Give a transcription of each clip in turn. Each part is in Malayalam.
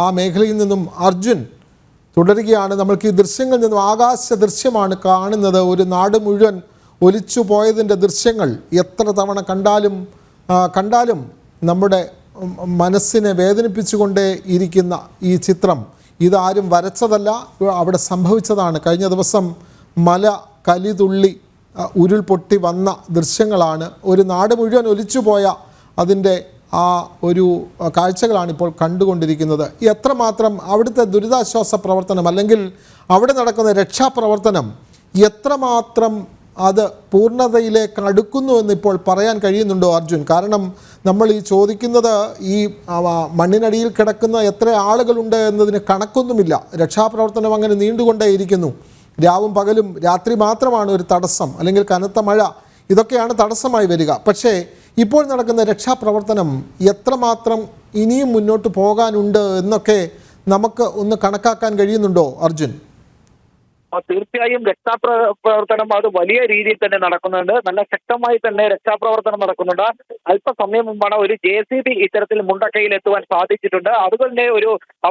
ആ മേഖലയിൽ നിന്നും അർജുൻ തുടരുകയാണ്. നമ്മൾക്ക് ഈ ദൃശ്യങ്ങളിൽ നിന്നും ആകാശ ദൃശ്യമാണ് കാണുന്നത്. ഒരു നാട് മുഴുവൻ ഒലിച്ചു പോയതിൻ്റെ ദൃശ്യങ്ങൾ എത്ര തവണ കണ്ടാലും നമ്മുടെ മനസ്സിനെ വേദനിപ്പിച്ചുകൊണ്ടേ ഇരിക്കുന്ന ഈ ചിത്രം ഇതാരും വരച്ചതല്ല, അവിടെ സംഭവിച്ചതാണ്. കഴിഞ്ഞ ദിവസം മല കലിതുള്ളി ഉരുൾപൊട്ടി വന്ന ദൃശ്യങ്ങളാണ്. ഒരു നാട് മുഴുവൻ ഒലിച്ചുപോയ അതിൻ്റെ ആ ഒരു കാഴ്ചകളാണ് ഇപ്പോൾ കണ്ടുകൊണ്ടിരിക്കുന്നത്. എത്രമാത്രം അവിടുത്തെ ദുരിതാശ്വാസ പ്രവർത്തനം അല്ലെങ്കിൽ അവിടെ നടക്കുന്ന രക്ഷാപ്രവർത്തനം എത്രമാത്രം അത് പൂർണ്ണതയിലേക്ക് അടുക്കുന്നു എന്നിപ്പോൾ പറയാൻ കഴിയുന്നുണ്ടോ അർജുൻ? കാരണം നമ്മൾ ഈ ചോദിക്കുന്നത് ഈ മണ്ണിനടിയിൽ കിടക്കുന്ന എത്ര ആളുകളുണ്ട് എന്നതിന് കണക്കൊന്നുമില്ല. രക്ഷാപ്രവർത്തനം അങ്ങനെ നീണ്ടുകൊണ്ടേയിരിക്കുന്നു. രാവും പകലും രാത്രി മാത്രമാണ് ഒരു തടസ്സം, അല്ലെങ്കിൽ കനത്ത മഴ, ഇതൊക്കെയാണ് തടസ്സമായി വരിക. പക്ഷേ ഇപ്പോൾ നടക്കുന്ന രക്ഷാപ്രവർത്തനം എത്രമാത്രം ഇനിയും മുന്നോട്ട് പോകാനുണ്ട് എന്നൊക്കെ നമുക്ക് ഒന്ന് കണക്കാക്കാൻ കഴിയുന്നുണ്ടോ അർജുൻ? തീർച്ചയായും രക്ഷാപ്രവർത്തനം അത് വലിയ രീതിയിൽ തന്നെ നടക്കുന്നുണ്ട്. നല്ല ശക്തമായി തന്നെ രക്ഷാപ്രവർത്തനം നടക്കുന്നുണ്ട്. അല്പസമയം മുമ്പാണ് ഒരു JCB ഇത്തരത്തിൽ മുണ്ടക്കയിൽ എത്തുവാൻ സാധിച്ചിട്ടുണ്ട്. അതുപോലെ ഒരു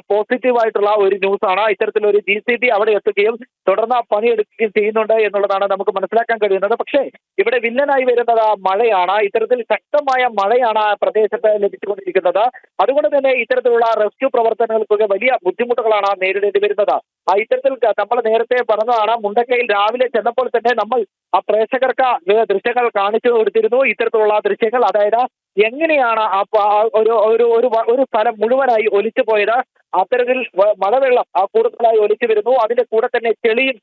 പോസിറ്റീവ് ആയിട്ടുള്ള ഒരു ന്യൂസാണ്. ഇത്തരത്തിലൊരു JCB അവിടെ എത്തുകയും തുടർന്ന് പണിയെടുക്കുകയും ചെയ്യുന്നുണ്ട് എന്നുള്ളതാണ് നമുക്ക് മനസ്സിലാക്കാൻ കഴിയുന്നത്. പക്ഷേ ഇവിടെ വില്ലനായി വരുന്നത് മഴയാണ്. ഇത്തരത്തിൽ ശക്തമായ മഴയാണ് ആ പ്രദേശത്ത് ലഭിച്ചുകൊണ്ടിരിക്കുന്നത്. അതുകൊണ്ട് തന്നെ ഇത്തരത്തിലുള്ള റെസ്ക്യൂ പ്രവർത്തനങ്ങൾക്കൊക്കെ വലിയ ബുദ്ധിമുട്ടുകളാണ് നേരിടേണ്ടി വരുന്നത്. ഇത്തരത്തിൽ നമ്മൾ നേരത്തെ പറഞ്ഞതാണ്, മുണ്ടക്കയിൽ രാവിലെ ചെന്നപ്പോൾ തന്നെ നമ്മൾ ആ പ്രേക്ഷകർക്ക് ദൃശ്യങ്ങൾ കാണിച്ചു കൊടുത്തിരുന്നു. ഇത്തരത്തിലുള്ള ദൃശ്യങ്ങൾ, അതായത് എങ്ങനെയാണ് ഒരു സ്ഥലം മുഴുവനായി ഒലിച്ചു പോയത്. അത്തരത്തിൽ മഴവെള്ളം കൂടുതലായി ഒലിച്ചു വരുന്നു. അതിന്റെ കൂടെ തന്നെ ചെളിയും